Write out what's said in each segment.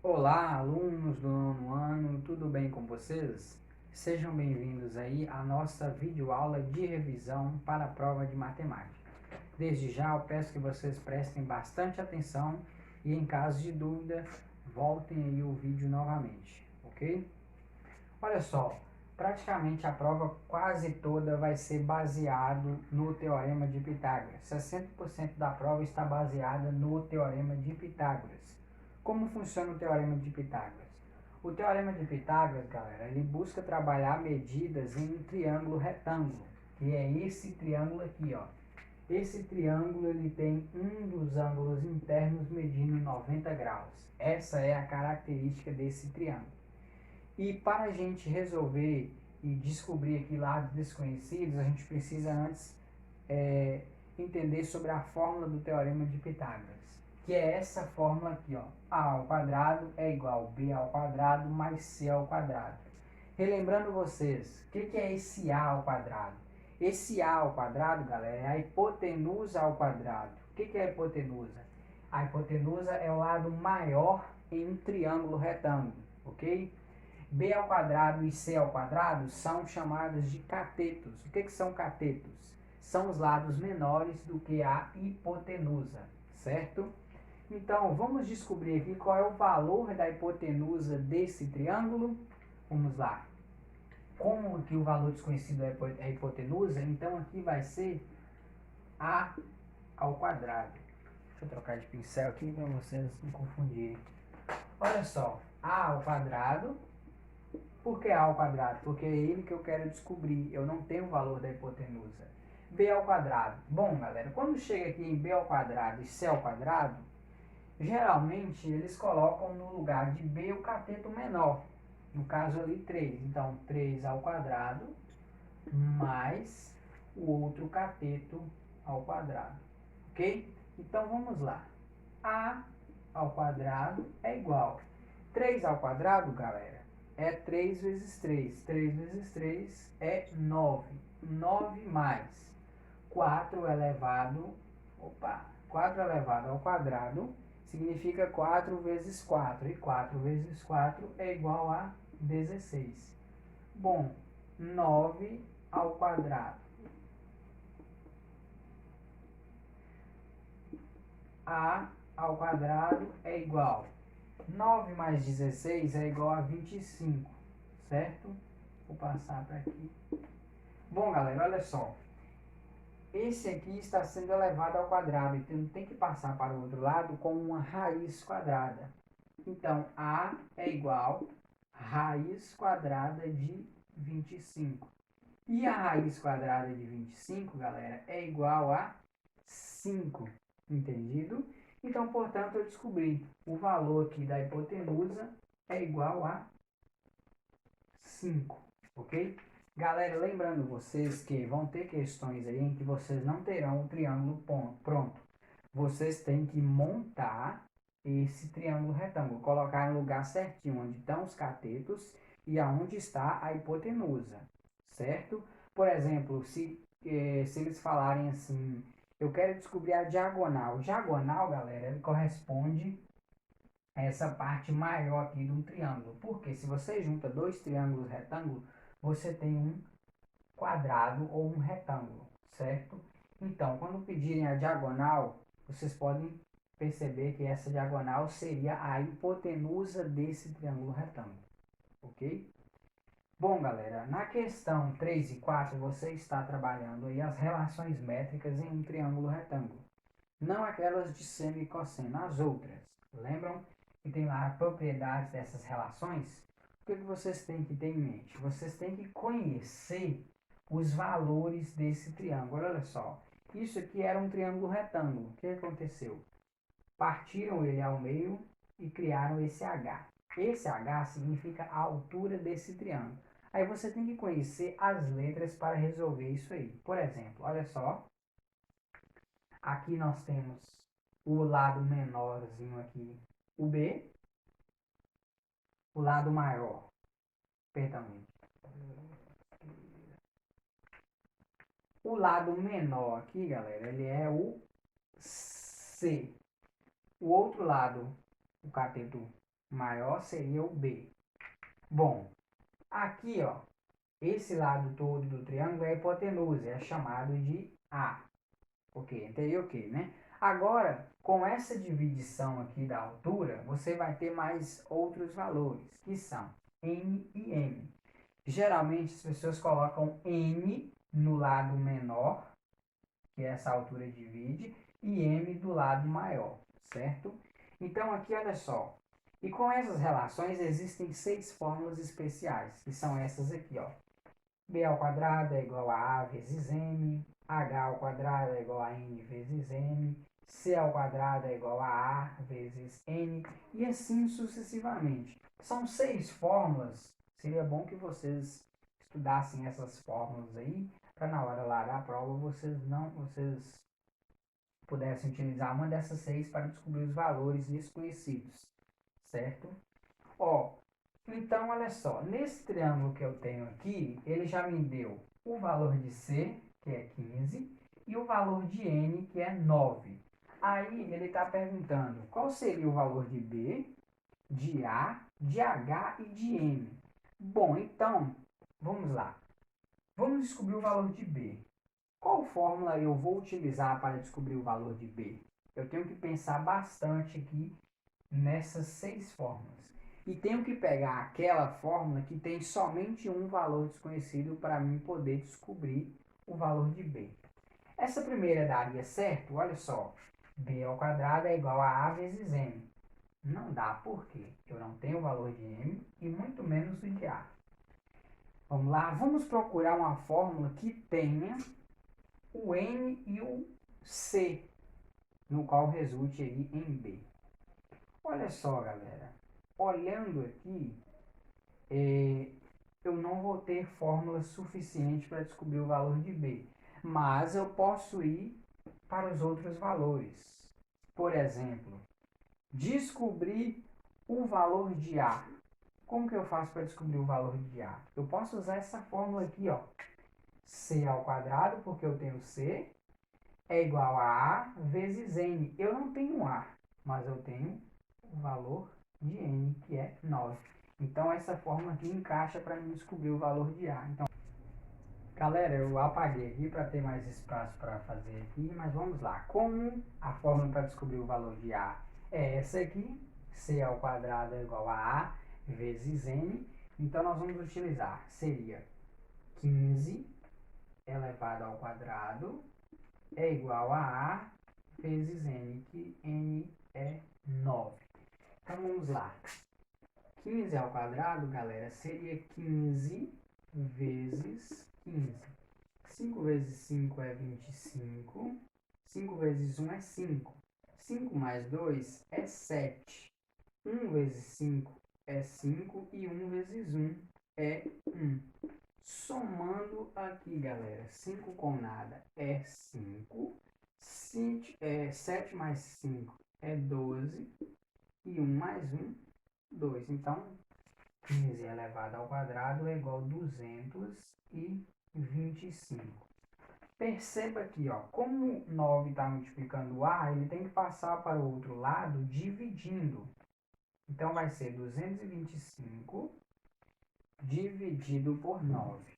Olá, alunos do nono ano, tudo bem com vocês? Sejam bem-vindos aí à nossa videoaula de revisão para a prova de matemática. Desde já eu peço que vocês prestem bastante atenção e em caso de dúvida, voltem aí o vídeo novamente, ok? Olha só, praticamente a prova quase toda vai ser baseado no Teorema de Pitágoras. 60% da prova está baseada no Teorema de Pitágoras. Como funciona o Teorema de Pitágoras? O Teorema de Pitágoras, galera, ele busca trabalhar medidas em um triângulo retângulo, que é esse triângulo aqui, ó. Esse triângulo ele tem um dos ângulos internos medindo 90 graus. Essa é a característica desse triângulo. E para a gente resolver e descobrir aqui lados desconhecidos, a gente precisa antes entender sobre a fórmula do Teorema de Pitágoras, que é essa fórmula aqui, ó. A ao quadrado é igual a B ao quadrado mais C ao quadrado. Relembrando vocês, o que é esse A ao quadrado? Esse A ao quadrado, galera, é a hipotenusa ao quadrado. O que é a hipotenusa? A hipotenusa é o lado maior em um triângulo retângulo, ok? B ao quadrado e C ao quadrado são chamadas de catetos. O que são catetos? São os lados menores do que a hipotenusa, certo? Então, vamos descobrir aqui qual é o valor da hipotenusa desse triângulo. Vamos lá. Como que o valor desconhecido é a hipotenusa, então aqui vai ser A ao quadrado. Deixa eu trocar de pincel aqui para vocês não confundirem. Olha só, A ao quadrado. Por que A ao quadrado? Porque é ele que eu quero descobrir. Eu não tenho o valor da hipotenusa. B ao quadrado. Bom, galera, quando chega aqui em B ao quadrado e C ao quadrado, geralmente eles colocam no lugar de B o cateto menor. No caso ali 3. Então, 3 ao quadrado mais o outro cateto ao quadrado. Ok? Então, vamos lá. A ao quadrado é igual. 3 ao quadrado, galera, é 3 vezes 3. 3 vezes 3 é 9. 9 mais 4 elevado, 4 elevado ao quadrado significa 4 vezes 4. E 4 vezes 4 é igual a 16. Bom, 9 ao quadrado. A ao quadrado é igual. 9 mais 16 é igual a 25, certo? Vou passar para aqui. Bom, galera, olha só. Esse aqui está sendo elevado ao quadrado, então tem que passar para o outro lado com uma raiz quadrada. Então, A é igual a raiz quadrada de 25. E a raiz quadrada de 25, galera, é igual a 5. Entendido? Então, portanto, eu descobri o valor aqui da hipotenusa é igual a 5. Ok? Galera, lembrando vocês que vão ter questões aí em que vocês não terão o triângulo pronto. Vocês têm que montar esse triângulo retângulo, colocar no lugar certinho onde estão os catetos e aonde está a hipotenusa, certo? Por exemplo, se eles falarem assim, eu quero descobrir a diagonal. Diagonal, galera, ele corresponde a essa parte maior aqui de um triângulo. Porque se você junta dois triângulos retângulos, você tem um quadrado ou um retângulo, certo? Então, quando pedirem a diagonal, vocês podem perceber que essa diagonal seria a hipotenusa desse triângulo retângulo, ok? Bom, galera, na questão 3 e 4, você está trabalhando aí as relações métricas em um triângulo retângulo. Não aquelas de seno e cosseno, as outras. Lembram que tem lá a propriedade dessas relações? O que vocês têm que ter em mente? Vocês têm que conhecer os valores desse triângulo. Olha só, isso aqui era um triângulo retângulo. O que aconteceu? Partiram ele ao meio e criaram esse H. Esse H significa a altura desse triângulo. Aí você tem que conhecer as letras para resolver isso aí. Por exemplo, olha só. Aqui nós temos o lado menorzinho aqui, o B. O lado maior, perdão, o lado menor aqui, galera, ele é o C. O outro lado, o cateto maior seria o B. Bom, aqui, ó, esse lado todo do triângulo é a hipotenusa, é chamado de A. Ok, entendi ok, né? Agora, com essa dividição aqui da altura, você vai ter mais outros valores, que são N e M. Geralmente, as pessoas colocam N no lado menor, que essa altura divide, e M do lado maior, certo? Então, aqui, olha só. E com essas relações, existem 6 fórmulas especiais, que são essas aqui, ó. B ao quadrado é igual a vezes M, H ao quadrado é igual a N vezes M, C ao quadrado é igual a vezes N, e assim sucessivamente. São 6 fórmulas, seria bom que vocês estudassem essas fórmulas aí, para na hora lá da prova vocês pudessem utilizar uma dessas 6 para descobrir os valores desconhecidos, certo? Ó, então, olha só, nesse triângulo que eu tenho aqui, ele já me deu o valor de C, que é 15, e o valor de N, que é 9. Aí, ele está perguntando qual seria o valor de B, de A, de H e de M. Bom, então, vamos lá. Vamos descobrir o valor de B. Qual fórmula eu vou utilizar para descobrir o valor de B? Eu tenho que pensar bastante aqui nessas 6 fórmulas. E tenho que pegar aquela fórmula que tem somente um valor desconhecido para mim poder descobrir o valor de B. Essa primeira daria certo? Olha só. B ao quadrado é igual a A vezes M. Não dá, por quê? Eu não tenho o valor de M e muito menos o de A. Vamos lá, vamos procurar uma fórmula que tenha o N e o C, no qual resulte aí em B. Olha só, galera. Olhando aqui, eu não vou ter fórmula suficiente para descobrir o valor de B. Mas eu posso ir para os outros valores. Por exemplo, descobrir o valor de A. Como que eu faço para descobrir o valor de A? Eu posso usar essa fórmula aqui, ó. C ao quadrado, porque eu tenho C, é igual a A vezes N. Eu não tenho A, mas eu tenho o valor de N, que é 9. Então, essa fórmula aqui encaixa para mim descobrir o valor de A. Então, galera, eu apaguei aqui para ter mais espaço para fazer aqui, mas vamos lá. Como a fórmula para descobrir o valor de A é essa aqui, C ao quadrado é igual a A vezes N, então nós vamos utilizar, seria 15 elevado ao quadrado é igual a A vezes N, que N é 9. Então vamos lá. 15 ao quadrado, galera, seria 15 vezes 15. 5 vezes 5 é 25. 5 vezes 1 é 5. 5 mais 2 é 7. 1 vezes 5 é 5 e 1 vezes 1 é 1. Somando aqui, galera, 5 com nada é 5. 7 mais 5 é 12. E 1 mais 1, 2. Então, 15 elevado ao quadrado é igual a 225. Perceba aqui, ó, como 9 está multiplicando A, ele tem que passar para o outro lado dividindo. Então, vai ser 225 dividido por 9.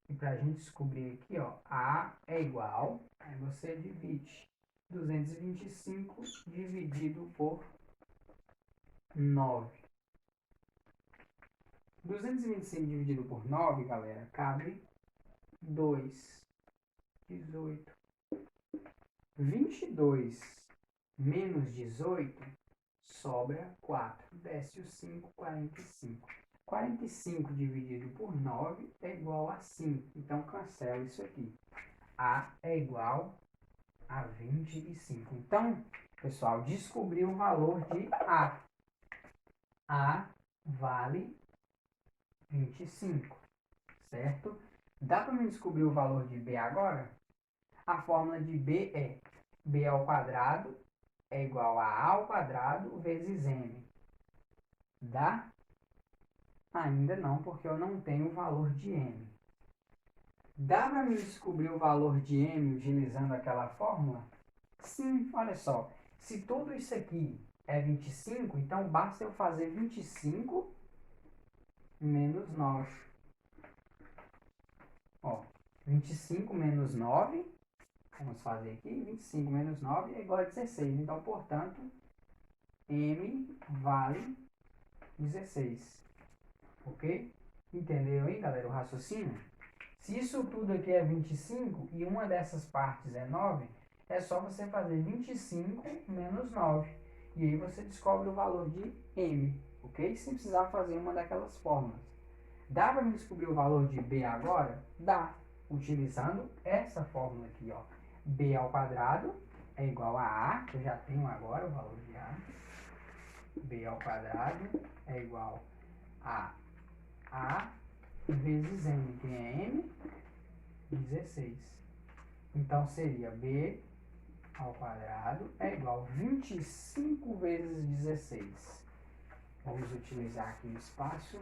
E para a gente descobrir aqui, ó, A é igual, aí você divide 225 dividido por 9. 225 dividido por 9, galera, cabe 2. 18. 22 menos 18 sobra 4. Desce o 5, 45. 45 dividido por 9 é igual a 5. Então, cancela isso aqui. A é igual a 25. Então, pessoal, descobri o valor de A. A vale 25, certo? Dá para me descobrir o valor de B agora? A fórmula de B é B ao quadrado é igual a A ao quadrado vezes M. Dá? Ainda não, porque eu não tenho o valor de M. Dá para me descobrir o valor de M utilizando aquela fórmula? Sim, olha só. Se tudo isso aqui é 25, então basta eu fazer 25 menos 9. Ó, 25 menos 9, vamos fazer aqui, 25 menos 9 é igual a 16. Então, portanto, M vale 16. Ok? Entendeu aí, galera, o raciocínio? Se isso tudo aqui é 25 e uma dessas partes é 9, é só você fazer 25 menos 9. E aí você descobre o valor de M, ok? Sem precisar fazer uma daquelas fórmulas. Dá para me descobrir o valor de B agora? Dá, utilizando essa fórmula aqui, ó. B ao quadrado é igual a A, que eu já tenho agora o valor de A. B ao quadrado é igual a A vezes M, que é M, 16. Então, seria B ao quadrado é igual a 25 vezes 16. Vamos utilizar aqui o espaço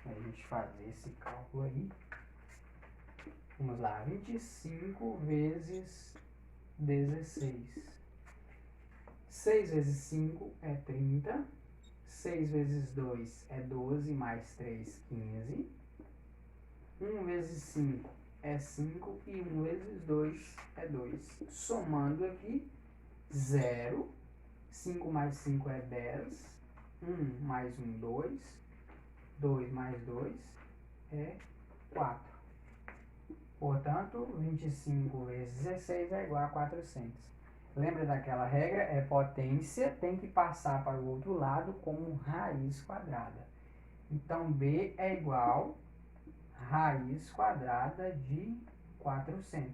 para a gente fazer esse cálculo aí. Vamos lá, 25 vezes 16. 6 vezes 5 é 30. 6 vezes 2 é 12, mais 3, 15. 1 vezes 5 é 5 e 1 vezes 2 é 2. Somando aqui, 0. 5 mais 5 é 10. 1 mais 1, 2. 2 mais 2 é 4. Portanto, 25 vezes 16 é igual a 400. Lembra daquela regra? É potência, tem que passar para o outro lado como raiz quadrada. Então, B é igual a raiz quadrada de 400.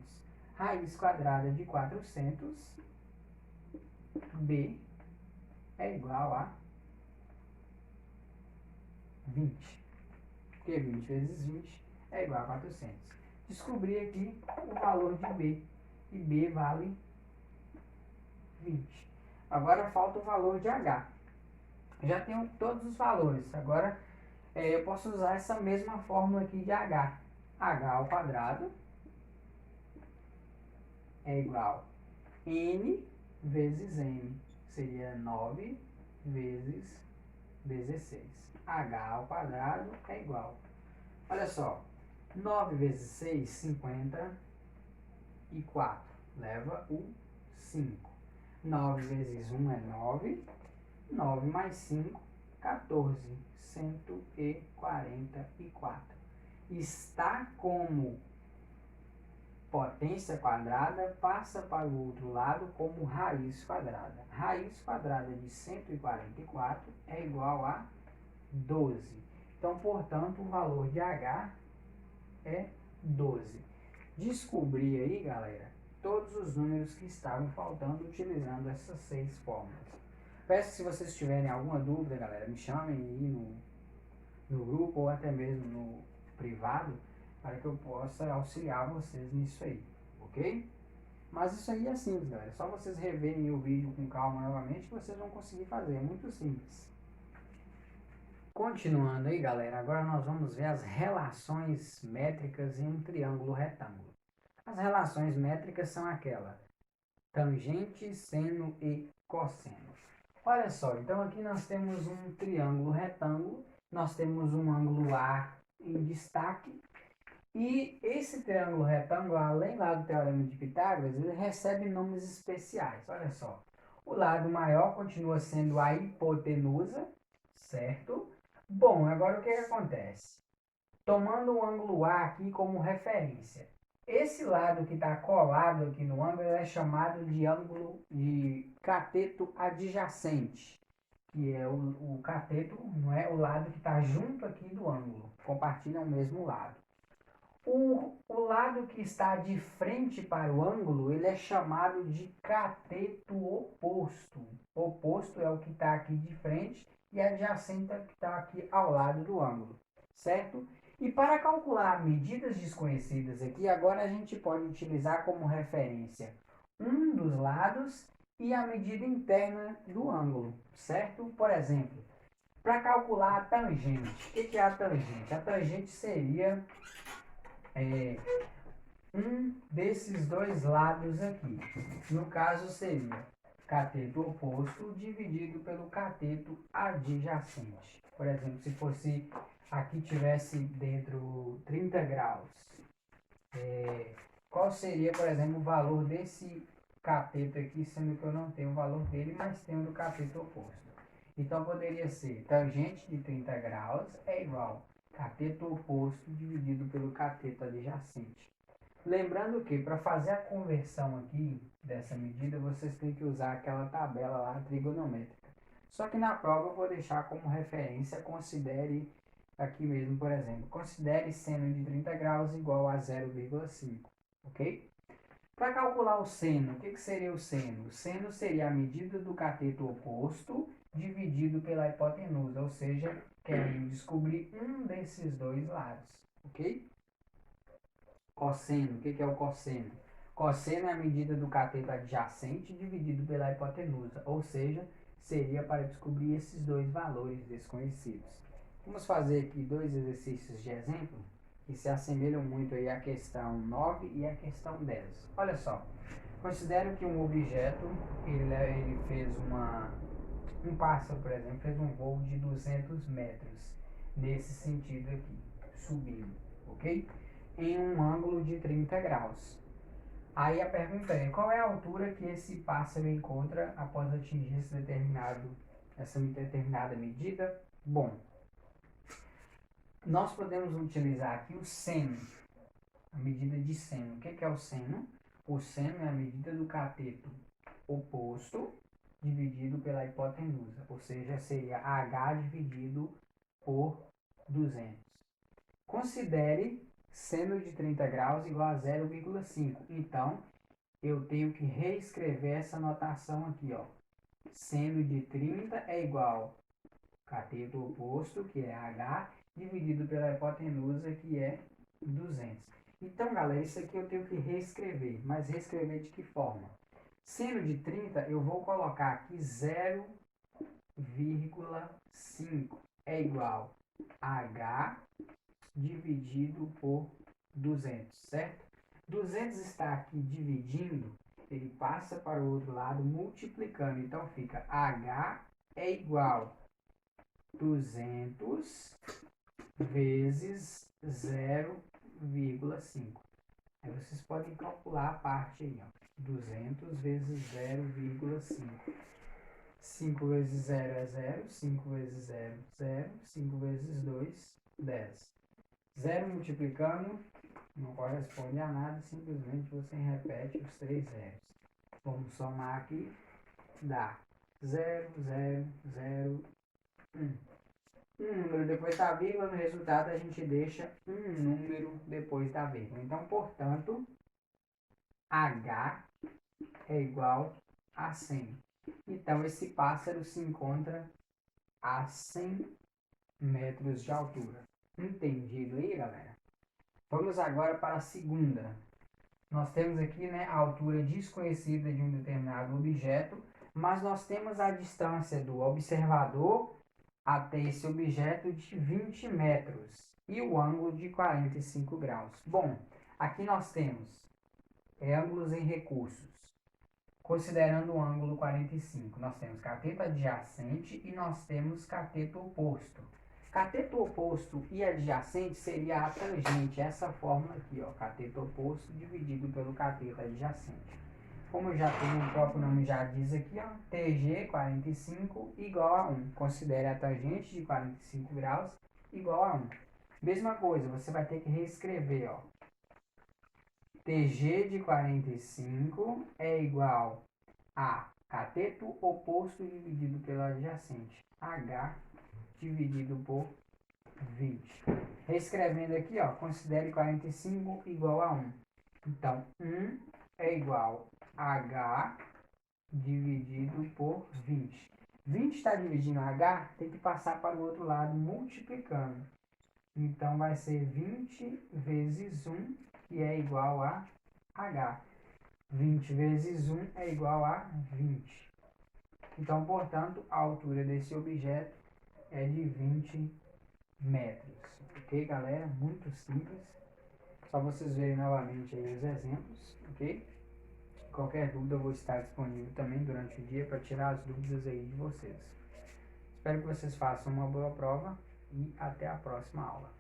Raiz quadrada de 400, B é igual a 20. Porque 20 vezes 20 é igual a 400. Descobri aqui o valor de B. E B vale 20. Agora falta o valor de H. Já tenho todos os valores. Agora eu posso usar essa mesma fórmula aqui de H. H ao quadrado é igual a N vezes M. Seria 9 vezes 16. H ao quadrado é igual. Olha só. 9 vezes 6, 54. Leva o 5. 9 vezes 1 é 9. 9 mais 5, 14. 144. Está como potência quadrada, passa para o outro lado como raiz quadrada. Raiz quadrada de 144 é igual a 12. Então, portanto, o valor de H é 12. Descobri aí, galera, todos os números que estavam faltando utilizando essas 6 fórmulas. Peço que se vocês tiverem alguma dúvida, galera, me chamem aí no grupo ou até mesmo no privado para que eu possa auxiliar vocês nisso aí, ok? Mas isso aí é simples, galera. É só vocês reverem o vídeo com calma novamente que vocês vão conseguir fazer. É muito simples. Continuando aí, galera, agora nós vamos ver as relações métricas em um triângulo retângulo. As relações métricas são aquela tangente, seno e cosseno. Olha só, então aqui nós temos um triângulo retângulo, nós temos um ângulo A em destaque, e esse triângulo retângulo, além lá do Teorema de Pitágoras, ele recebe nomes especiais. Olha só, o lado maior continua sendo a hipotenusa, certo? Bom, agora o que acontece? Tomando o ângulo A aqui como referência, esse lado que está colado aqui no ângulo é chamado de ângulo de cateto adjacente, que é o cateto, não é o lado que está junto aqui do ângulo, compartilham o mesmo lado. O lado que está de frente para o ângulo, ele é chamado de cateto oposto. Oposto é o que está aqui de frente e adjacente é o que está aqui ao lado do ângulo, certo? E para calcular medidas desconhecidas aqui, agora a gente pode utilizar como referência um dos lados e a medida interna do ângulo, certo? Por exemplo, para calcular a tangente, o que é a tangente? A tangente seria um desses dois lados aqui. No caso seria cateto oposto dividido pelo cateto adjacente. Por exemplo, se fosse aqui tivesse dentro 30 graus, qual seria, por exemplo, o valor desse cateto aqui, sendo que eu não tenho o valor dele, mas tenho do cateto oposto. Então poderia ser tangente de 30 graus é igual cateto oposto dividido pelo cateto adjacente. Lembrando que para fazer a conversão aqui dessa medida, vocês têm que usar aquela tabela lá trigonométrica. Só que na prova eu vou deixar como referência, considere aqui mesmo, por exemplo, considere seno de 30 graus igual a 0,5, ok? Para calcular o seno, o que seria o seno? O seno seria a medida do cateto oposto dividido pela hipotenusa, ou seja, querendo descobrir um desses dois lados, ok? Cosseno, o que é o cosseno? Cosseno é a medida do cateto adjacente dividido pela hipotenusa, ou seja, seria para descobrir esses dois valores desconhecidos. Vamos fazer aqui dois exercícios de exemplo que se assemelham muito aí à questão 9 e à questão 10. Olha só, considero que um objeto, ele fez um pássaro, por exemplo, fez um voo de 200 metros, nesse sentido aqui, subindo, ok? Em um ângulo de 30 graus. Aí a pergunta é, qual é a altura que esse pássaro encontra após atingir essa determinada medida? Bom, nós podemos utilizar aqui o seno, a medida de seno. O que é o seno? O seno é a medida do cateto oposto dividido pela hipotenusa, ou seja, seria h dividido por 200. Considere seno de 30 graus igual a 0,5. Então, eu tenho que reescrever essa notação aqui, ó. Seno de 30 é igual cateto oposto, que é h, dividido pela hipotenusa, que é 200. Então, galera, isso aqui eu tenho que reescrever. Mas reescrever de que forma? Seno de 30, eu vou colocar aqui 0,5 é igual a h dividido por 200, certo? 200 está aqui dividindo, ele passa para o outro lado multiplicando. Então fica h é igual a 200 vezes 0,5. Aí vocês podem calcular a parte aí, ó. 200 vezes 0,5. 5 vezes 0 é 0, 5 vezes 0, 0, 5 vezes 2, 10. 0 multiplicando não corresponde a nada, simplesmente você repete os 3 zeros. Vamos somar aqui, dá 0, 0, 0, 1. Um número depois da vírgula, no resultado a gente deixa um número depois da vírgula. Então, portanto, H é igual a 100. Então, esse pássaro se encontra a 100 metros de altura. Entendido aí, galera? Vamos agora para a segunda. Nós temos aqui, né, a altura desconhecida de um determinado objeto, mas nós temos a distância do observador até esse objeto de 20 metros e o ângulo de 45 graus. Bom, aqui nós temos ângulos em recursos. Considerando o ângulo 45, nós temos cateto adjacente e nós temos cateto oposto. Cateto oposto e adjacente seria a tangente, essa fórmula aqui, ó, cateto oposto dividido pelo cateto adjacente. Como já tem, o próprio nome já diz aqui, ó, TG 45 igual a 1. Considere a tangente de 45 graus igual a 1. Mesma coisa, você vai ter que reescrever, ó. TG de 45 é igual a cateto oposto dividido pelo adjacente, H dividido por 20. Reescrevendo aqui, ó, considere 45 igual a 1. Então, 1 é igual a H dividido por 20. 20 está dividindo H, tem que passar para o outro lado multiplicando. Então, vai ser 20 vezes 1, que é igual a H. 20 vezes 1 é igual a 20. Então, portanto, a altura desse objeto é de 20 metros. Ok, galera? Muito simples. Só vocês verem novamente aí os exemplos, ok? Qualquer dúvida eu vou estar disponível também durante o dia para tirar as dúvidas aí de vocês. Espero que vocês façam uma boa prova e até a próxima aula.